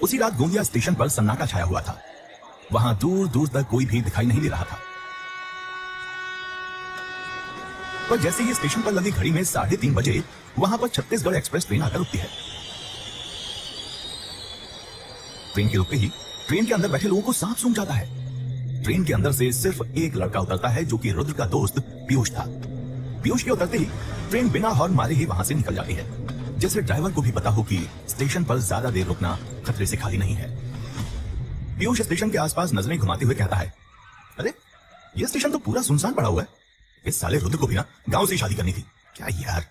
उसी रात गोंदिया स्टेशन पर सन्नाटा छाया हुआ था। वहां दूर दूर तक कोई भी दिखाई नहीं दे रहा था। पर जैसे ही स्टेशन पर लगी घड़ी में 3:30 बजे वहां पर छत्तीसगढ़ एक्सप्रेस ट्रेन आकर रुकती है। ट्रेन के रुकते ही ट्रेन के अंदर बैठे लोगों को सांप सूंघ जाता है। ट्रेन के अंदर से सिर्फ एक लड़का उतरता है जो कि रुद्र का दोस्त पीयूष था। पीयूष के उतरते ही ट्रेन बिना हॉर्न मारे ही वहां से निकल जाती है, जैसे ड्राइवर को भी पता हो कि स्टेशन पर ज्यादा देर रुकना खतरे से खाली नहीं है। पीयूष स्टेशन के आसपास नजरें घुमाते हुए कहता है, अरे ये स्टेशन तो पूरा सुनसान पड़ा हुआ है। इस साले रुद्र को भी ना गांव से शादी करनी थी। क्या यार,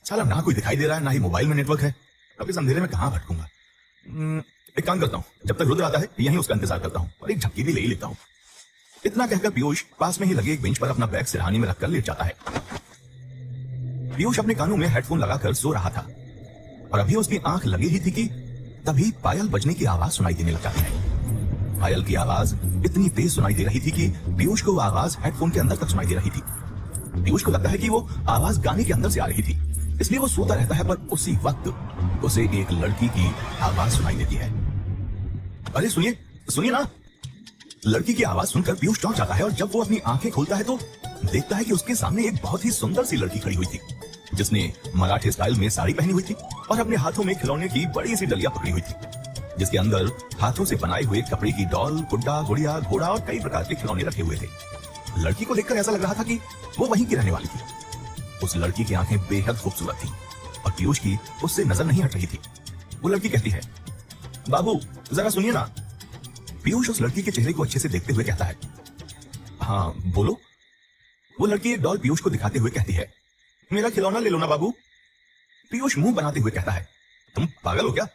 साला ना कोई दिखाई दे रहा है ना ही मोबाइल में नेटवर्क है। अब इस अंधेरे में कहां भटकूंगा। एक काम करता हूं, जब तक रुद्र आता है यहीं उसका इंतजार करता हूं और एक झपकी भी ले ही लेता हूं। इतना कहकर पीयूष पास में ही लगे एक बेंच पर अपना बैग सिरहाने में रखकर लेट जाता है। पीयूष अपने कानों में हेडफोन लगाकर सो रहा था और अभी उसकी आंख लगी ही थी कि तभी पायल बजने की आवाज सुनाई देने लग जाती है। पायल की आवाज इतनी तेज सुनाई दे रही थी कि पीयूष को वो आवाज हेडफोन के अंदर तक सुनाई दे रही थी। पीयूष को लगता है कि वो आवाज गाने के अंदर से आ रही थी, इसलिए वो सोता रहता है। पर उसी वक्त उसे एक लड़की की आवाज सुनाई देती है। अरे सुनिए सुनिए ना। लड़की की आवाज सुनकर पीयूष चौंक जाता है और जब वो अपनी आंखें खोलता है तो देखता है कि उसके सामने एक बहुत ही सुंदर सी लड़की खड़ी हुई थी, जिसने मराठी स्टाइल में साड़ी पहनी हुई थी और अपने हाथों में खिलौने की बड़ी सी डलिया पकड़ी हुई थी, जिसके अंदर हाथों से बनाए हुए कपड़े की डॉल, गुड्डा, गुड़िया, घोड़ा और कई प्रकार के खिलौने रखे हुए थे। लड़की को देखकर ऐसा लग रहा था कि वो वहीं की रहने वाली थी। उस लड़की की आंखें बेहद खूबसूरत थी और पीयूष की उससे नजर नहीं हट रही थी। वो लड़की कहती है, बाबू जरा सुनिए ना। पीयूष उस लड़की के चेहरे को अच्छे से देखते हुए कहता है, हाँ बोलो। वो लड़की एक डॉल पीयूष को दिखाते हुए कहती है, मेरा खिलौना ले लो ना बाबू। पीयूष मुंह बनाते हुए कहता है, तुम पागल हो क्या?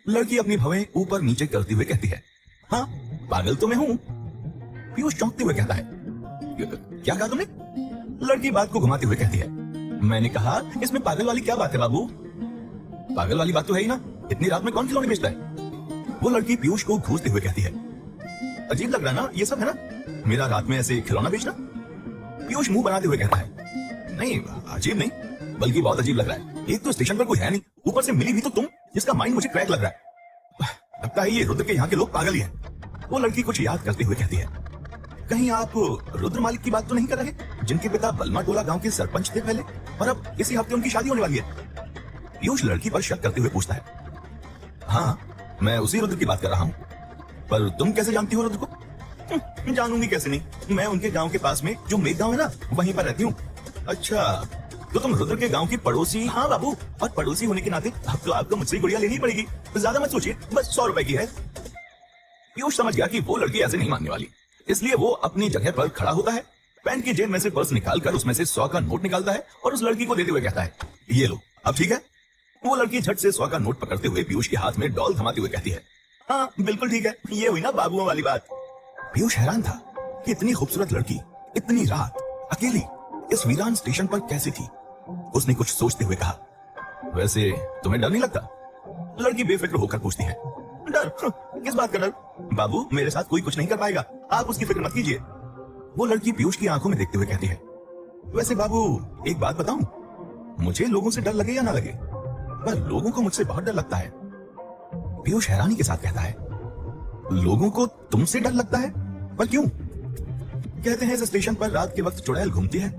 लड़की अपनी भवें ऊपर नीचे करते हुए कहती है, हाँ पागल तो मैं हूं। पीयूष चौंकते हुए कहता है, क्या कहा तुमने? लड़की बात को घुमाते हुए कहती है, मैंने कहा इसमें पागल वाली क्या बात है बाबू? पागल वाली बात तो है ही ना, इतनी रात में कौन खिलौने बेचता है? वो लड़की पीयूष को घूरते हुए कहती है, अजीब लग रहा ना ये सब है ना, मेरा रात में ऐसे खिलौना बेचना? पीयूष मुंह बनाते हुए कहता है, नहीं अजीब नहीं बल्कि बहुत अजीब लग रहा है। एक तो स्टेशन पर कोई है नहीं, ऊपर से मिली भी तो तुम, जिसका माइंड मुझे क्रैक लग रहा है। लगता है ये रुद्र के यहाँ के लोग पागल ही हैं। वो लड़की कुछ याद करते हुए कहती है, कहीं आप रुद्र मालिक की बात तो नहीं कर रहे, जिनके पिता बलमा टोला गांव के सरपंच थे पहले और अब इसी हफ्ते उनकी शादी होने वाली है? पीयूष लड़की पर शक करते हुए पूछता है, हाँ मैं उसी रुद्र की बात कर रहा हूँ। पर तुम कैसे जानती हो रुद्र को? जानूंगी कैसे नहीं, मैं उनके गांव के पास में जो मेघ गांव है ना वहीं पर रहती हूँ। अच्छा तो तुम रुद्र के गांव की पड़ोसी? हाँ बाबू, और पड़ोसी होने के नाते अब तो आपको मुझसे गुड़िया लेनी पड़ेगी। ज्यादा मत सोचिए, बस 100 रुपए की है। पीयूष समझ गया कि वो लड़की ऐसे नहीं मानने वाली, इसलिए वो अपनी जगह पर खड़ा होता है, पैंट की जेब में से पर्स निकालकर उसमें से 100 का नोट निकालता है और उस लड़की को देते हुए कहता है, ये लो अब ठीक है। वो लड़की झट से 100 का नोट पकड़ते हुए पीयूष के हाथ में डॉल थमाते हुए कहती है, हाँ बिल्कुल ठीक है, ये हुई ना बाबुओं वाली बात। पीयूष हैरान था कि इतनी खूबसूरत लड़की इतनी रात अकेली इस वीरान स्टेशन पर कैसे थी। उसने कुछ सोचते हुए कहा, वैसे तुम्हें डर नहीं लगता? लड़की बेफिक्र होकर पूछती है, डर? किस बात का डर? बाबू मेरे साथ कोई कुछ नहीं कर पाएगा, आप उसकी फिक्र मत कीजिए। वो लड़की पीयूष की आंखों में देखते हुए कहती है, वैसे बाबू एक बात बताऊं, मुझे लोगों से डर लगे या ना लगे, पर लोगों को मुझसे बहुत डर लगता है। पीयूष हैरानी के साथ कहता है, लोगों को तुमसे डर लगता है? पर क्यों? कहते हैं इस स्टेशन पर रात के वक्त चुड़ैल घूमती है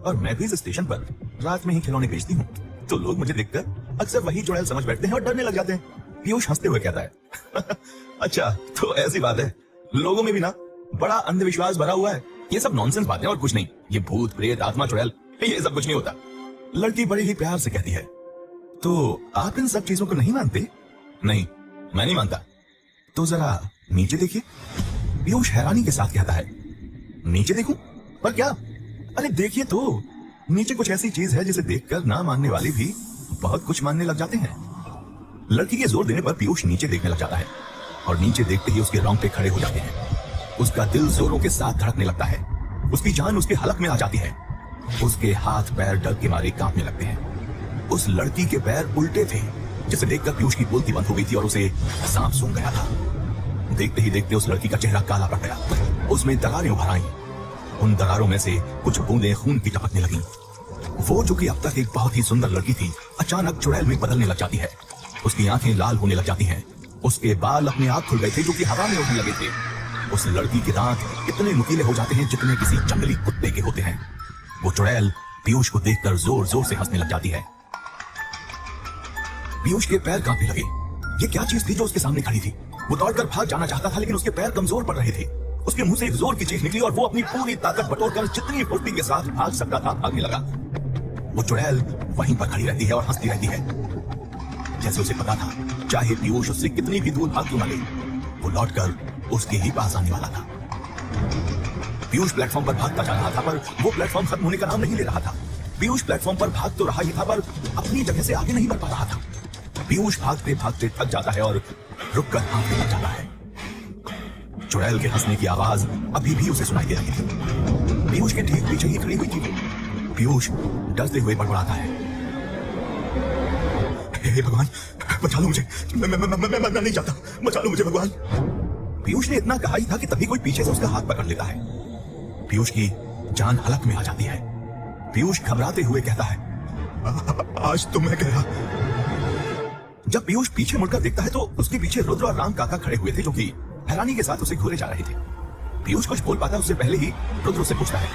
और मैं भी इस स्टेशन पर रात में ही खिलौने बेचती हूँ, तो लोग मुझे देखकर अक्सर वही चुड़ैल समझ बैठते हैं और डरने लग जाते हैं। पीयूष हंसते हुए कहता है, अच्छा तो ऐसी बात है, लोगों में भी ना बड़ा अंधविश्वास भरा हुआ है। ये सब नॉनसेंस बातें और कुछ नहीं, ये भूत प्रेत आत्मा चुड़ैल ये सब कुछ नहीं होता। लड़की बड़े ही प्यार से कहती है, तो आप इन सब चीजों को नहीं मानते? नहीं मैं नहीं मानता। तो जरा नीचे देखिए। पीयूष हैरानी के साथ कहता है, नीचे देखूं? पर क्या? अरे देखिए तो, नीचे कुछ ऐसी चीज है जिसे देखकर ना मानने वाले भी बहुत कुछ मानने लग जाते हैं। लड़की के जोर देने पर पीयूष नीचे देखने लग जाता है और नीचे देखते ही उसके रोंगटे खड़े हो जाते हैं। उसका दिल जोरों के साथ धड़कने लगता है, उसकी जान उसके हलक में आ जाती है, उसके हाथ पैर डर के मारे कांपने लगते हैं। उस लड़की के पैर उल्टे थे, जिसे देखकर पीयूष की बोलती बंद हो गई थी और उसे सांप सूंघ गया था। देखते ही देखते उस लड़की का चेहरा काला पड़ गया, उसमें दरारें उभर आईं। उन दरारों में से कुछ बूंदें खून की टपकने लगीं। वो जो कि अब तक एक बहुत ही सुंदर लड़की थी, अचानक चुड़ैल में बदलने लग जाती है। उसकी आंखें लाल होने लग जाती हैं, उसके बाल अपने आप खुल गए थे जो कि हवा में उड़ने लगे थे। उस लड़की के दांत इतने नुकीले हो जाते हैं जितने किसी जंगली कुत्ते के होते हैं। वो चुड़ैल पीयूष को देखकर जोर जोर से हंसने लग जाती है। पीयूष के पैर कांपने लगे। ये क्या चीज थी जो उसके सामने खड़ी थी? वो दौड़कर भाग जाना चाहता था लेकिन उसके पैर कमजोर पड़ रहे थे। उसके मुंह से एक जोर की चीख निकली और वो अपनी पूरी ताकत बटोरकर जितनी फुर्ती के साथ भाग सकता था भागने लगा। वो चुड़ैल वहीं पर खड़ी रहती है और हंसती रहती है, जैसे उसे पता था चाहे पीयूष उससे कितनी भी दूर भाग क्यों न ले, वो लौटकर उसके ही पास आने वाला था। पीयूष प्लेटफॉर्म पर भागता जा रहा था पर वो प्लेटफॉर्म खत्म होने का नाम नहीं ले रहा था। पीयूष प्लेटफॉर्म पर भाग तो रहा ही था पर अपनी जगह से आगे नहीं बढ़ पा रहा था। पीयूष भागते भागते थक जाता है और रुककर हांफने लग जाता है। चुड़ैल के हंसने की आवाज अभी भी उसे सुनाई दे रही थी। पीयूष के ठीक पीछे ही खड़ी हुई थी। पीयूष डरते हुए बड़बड़ाता है, हे भगवान बचा लो मुझे, मैं नहीं चाहता, बचा लो मुझे भगवान। पीयूष ने इतना कहा ही था कि तभी कोई पीछे से उसका हाथ पकड़ लेता है। पीयूष की जान हलक में आ जाती है। पीयूष घबराते हुए कहता है, आज तो मैं गया। जब पीयूष पीछे मुड़कर देखता है तो उसके पीछे रुद्र और राम काका खड़े हुए थे जो कि हैरानी के साथ उसे घूरे जा रहे थे। पीयूष कुछ बोल पाता उससे पहले ही रुद्र उससे पूछता है,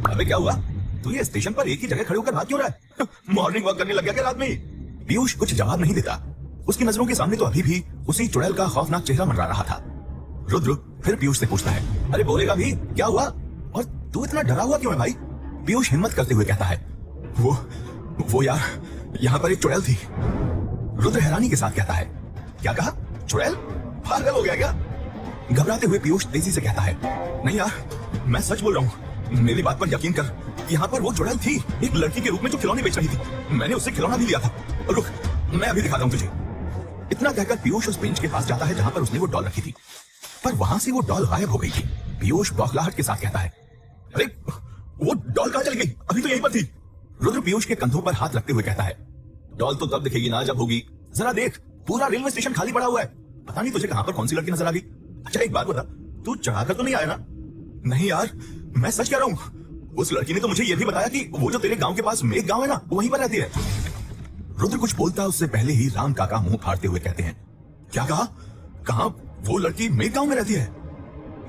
अबे क्या हुआ? तू ये स्टेशन पर एक ही जगह खड़े होकर भाग क्यों रहा है? मॉर्निंग वॉक करने लग गया क्या रात में? पीयूष कुछ जवाब नहीं देता। उसकी नजरों के सामने तो अभी भी उसी चुड़ैल का खौफनाक चेहरा मंडरा रहा था। रुद्र फिर पीयूष से पूछता है, अरे बोलेगा भी, क्या हुआ और तू इतना डरा हुआ क्यों है भाई? पीयूष हिम्मत करते हुए कहता है, वो यार यहाँ पर एक चुड़ैल थी। रुद्र हैरानी के साथ कहता है, क्या कहा? चुड़ैल? पागल हो गया क्या? घबराते हुए पीयूष तेजी से कहता है, नहीं यार मैं सच बोल रहा हूँ, मेरी बात पर यकीन कर। यहाँ पर वो चुड़ैल थी, एक लड़की के रूप में जो खिलौने बेच रही थी। मैंने उससे खिलौना भी लिया था। रुक, मैं अभी दिखाता हूँ तुझे। इतना कहकर पीयूष उस बेंच के पास जाता है जहां पर उसने वो डॉल रखी थी, पर वहां से वो डॉल गायब हो गई थी। पीयूष बौखलाहट के साथ कहता है, अरे वो डॉल कहां चली गई? अभी तो यहीं पर थी। रुद्र पीयूष के कंधों पर हाथ रखते हुए कहता है, डॉल तो तब दिखेगी ना जब होगी। जरा देख, पूरा रेलवे स्टेशन खाली पड़ा हुआ है। पता नहीं तुझे कहां पर कौन सी लड़की नजर आ गई। अच्छा एक बात बता, तू चढ़ाकर तो नहीं आया ना? नहीं यार मैं सच कह रहा हूँ। उस लड़की ने तो मुझे यह भी बताया कि वो जो तेरे गांव के पास मेघ गांव है ना, वहीं पर रहती है। रुद्र कुछ बोलता उससे पहले ही राम काका मुंह फाड़ते हुए कहते हैं, क्या कहा? कहां वो लड़की मेघ गांव में रहती है?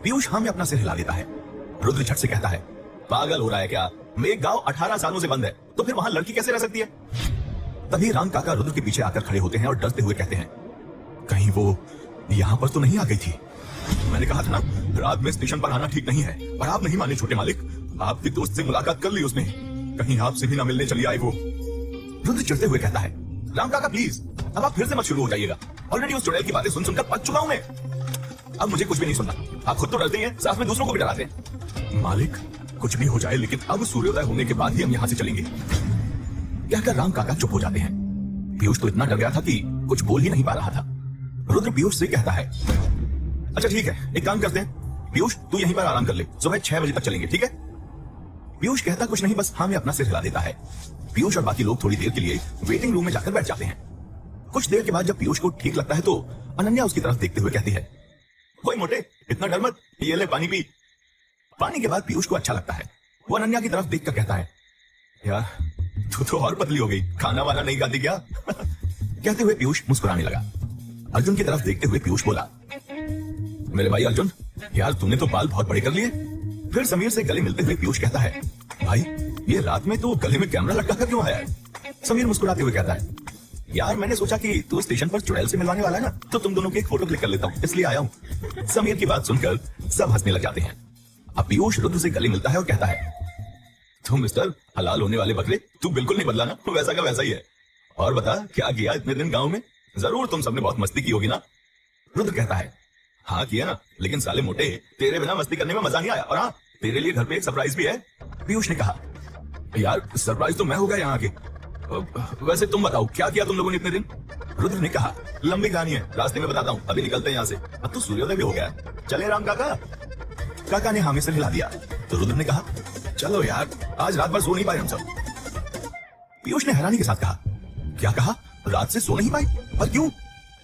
पीयूष हाँ में अपना सिर हिला देता है। रुद्र झट से कहता है, पागल हो रहा है क्या? मेघ गांव 18 सालों से बंद है, तो फिर वहां लड़की कैसे रह सकती है? तभी राम काका रुद्र के पीछे आकर खड़े होते हैं और डरते हुए कहते हैं, कहीं वो यहां पर तो नहीं आ गई थी? मैंने कहा था ना रात में स्टेशन पर आना ठीक नहीं है, पर आप नहीं माने छोटे मालिक। आपके दोस्त से मुलाकात कर ली उसने, कहीं आपसे भी ना मिलने चली आई वो। रुद्र चिढ़ते हुए कहता है, राम काका प्लीज अब आप फिर से मत शुरू हो जाइएगा। ऑलरेडी उस चुड़ैल की बातें सुन सुनकर पक चुका हूं मैं। अब मुझे कुछ भी नहीं सुनना। आप खुद तो डरते हैं, साथ में दूसरों को भी डराते हैं। मालिक कुछ भी हो जाए लेकिन अब सूर्योदय होने के बाद ही हम यहाँ से चलेंगे। कहकर राम काका चुप हो जाते हैं। पीयूष तो इतना डर गया था कि कुछ बोल ही नहीं पा रहा था। रुद्र पीयूष से कहता है, अच्छा ठीक है, एक काम करते हैं, पीयूष तू यहीं पर आराम कर ले, सुबह 6 बजे तक चलेंगे, ठीक है? पीयूष कहता कुछ नहीं, बस हाँ में अपना सिर हिला देता है। पीयूष और बाकी लोग थोड़ी देर के लिए वेटिंग रूम में जाकर बैठ जाते हैं। कुछ देर के बाद जब पीयूष को ठीक लगता है तो अनन्या उसकी तरफ देखते हुए कहती है, कोई मोटे इतना डर मत, ये ले पानी पी। पानी के बाद पीयूष को अच्छा लगता है। वो अनन्या की तरफ देखकर कहता है, यार तू तो और पतली हो गई, खाना वाना नहीं खाती क्या? कहते हुए पीयूष मुस्कुराने लगा। अर्जुन की तरफ देखते हुए पीयूष बोला, मेरे भाई अर्जुन, यार तूने तो बाल बहुत बड़े कर लिए। फिर समीर से गले मिलते हुए पीयूष कहता है, भाई ये रात में तो गले में कैमरा लटका कर क्यों आया है? समीर मुस्कुराते हुए कहता है, यार मैंने सोचा कि तू स्टेशन पर चुड़ैल से मिलवाने वाला है ना, तो तुम दोनों की एक फोटो क्लिक कर लेता हूँ, इसलिए आया हूँ। समीर की बात सुनकर सब हंसने लग जाते हैं। अब पीयूष रुद्र से गले मिलता है और कहता है, तुम मिस्टर हलाल होने वाले बकरे, तू बिल्कुल नहीं बदला ना, वैसा का वैसा ही है। और बता क्या किया इतने दिन गाँव में? जरूर तुम सबने बहुत मस्ती की होगी ना? रुद्र कहता है, हाँ किया ना, लेकिन साले मोटे तेरे बिना मस्ती करने में मजा नहीं आया। और हाँ तेरे लिए घर पे एक सरप्राइज भी है। पीयूष ने कहा, यार सरप्राइज तो मैं हो गया यहाँ के, वैसे तुम बताओ क्या किया तुम लोगों ने इतने दिन? रुद्र ने कहा, लंबी कहानी है, रास्ते में बताता हूँ, अभी निकलते हैं यहाँ से। अब तो सूर्योदय भी हो गया है, चले राम काका? काका ने हामी से हिला दिया तो रुद्र ने कहा, चलो यार आज रात भर सो नहीं पाए हम सब। पीयूष ने हैरानी के साथ कहा, क्या कहा? रात से सो नहीं पाए? पर क्यों?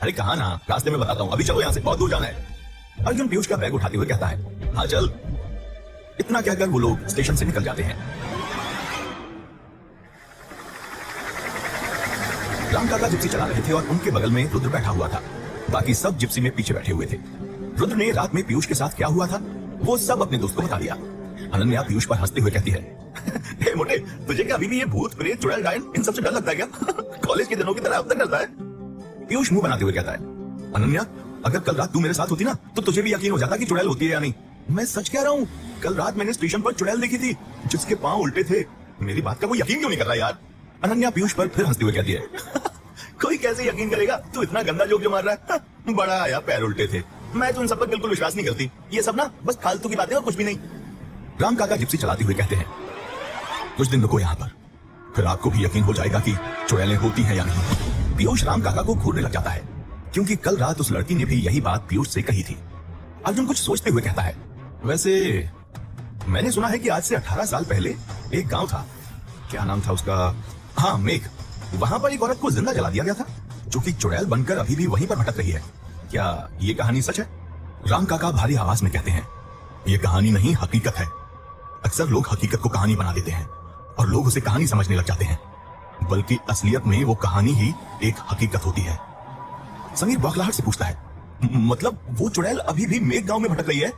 अरे कहा ना, रास्ते में बताता हूँ, अभी चलो यहाँ से, बहुत दूर जाना है। अर्जुन पीयूष का बैग उठाते हुए कहता है, हाँ चल। इतना कहकर वो लोग स्टेशन से निकल जाते हैं। राम काका जिप्सी चला रहे थे और उनके बगल में रुद्र बैठा हुआ था। बाकी सब जिप्सी में पीछे बैठे हुए थे। रुद्र ने रात में पीयूष के साथ क्या हुआ था वो सब अपने दोस्त को बता दिया। अनन्या पीयूष पर हंसते हुए कहती है, हे मोटे, तुझे क्या अभी भी ये भूत प्रेत चुड़ैल डायन इन सबसे डर लगता है क्या? कॉलेज के दिनों की तरह अब तक डरता है? पीयूष मुंह बनाते हुए कहता है, अनन्या, अगर कल रात तू मेरे साथ होती ना तो तुझे भी यकीन हो जाता कि चुड़ैल होती है या नहीं। मैं सच कह रहा हूँ, कल रात मैंने स्टेशन पर चुड़ैल देखी थी जिसके पांव उल्टे थे। मेरी बात का वो यकीन क्यों नहीं कर रहा यार? अनन्या पीयूष पर फिर हंसते हुए कहती है, कोई कैसे यकीन करेगा? तू इतना गंदा जोक जो मार रहा है। बड़ा आया पैर उल्टे थे। मैं तो उन सब पर बिल्कुल विश्वास नहीं करती। ये सब ना बस फालतू की बातें और कुछ भी नहीं। राम काका जिप्सी चलाते हुए कहते हैं, कुछ दिन रुको यहाँ पर, फिर आपको भी यकीन हो जाएगा कि चुड़ैलें होती हैं या नहीं। पीयूष राम काका को घूरने लग जाता है क्योंकि कल रात उस लड़की ने भी यही बात पीयूष से कही थी। अर्जुन कुछ सोचते हुए कहता है, वैसे मैंने सुना है कि आज से 18 साल पहले एक गांव था, क्या नाम था उसका, हाँ मेघ, वहां पर एक औरत को जिंदा जला दिया गया था जो कि चुड़ैल बनकर अभी भी वहीं पर भटक रही है। क्या ये कहानी सच है? राम काका भारी आवाज में कहते हैं, ये कहानी नहीं हकीकत है। अक्सर लोग हकीकत को कहानी बना देते हैं और लोग उसे कहानी समझने लग जाते हैं, बल्कि असलियत में वो कहानी ही एक हकीकत होती है। समीर बौखलाहट से पूछता है, मतलब वो चुड़ैल अभी भी मेघ गांव में भटक रही है?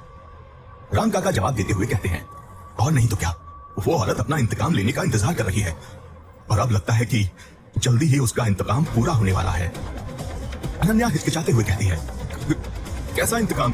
राम काका जवाब देते हुए कहते हैं, और नहीं तो क्या, वो औरत अपना इंतकाम लेने का इंतजार कर रही है और अब लगता है कि जल्दी ही उसका इंतकाम पूरा होने वाला है। अनन्या हिचकिचाते हुए कहती है, कैसा इंतकाम?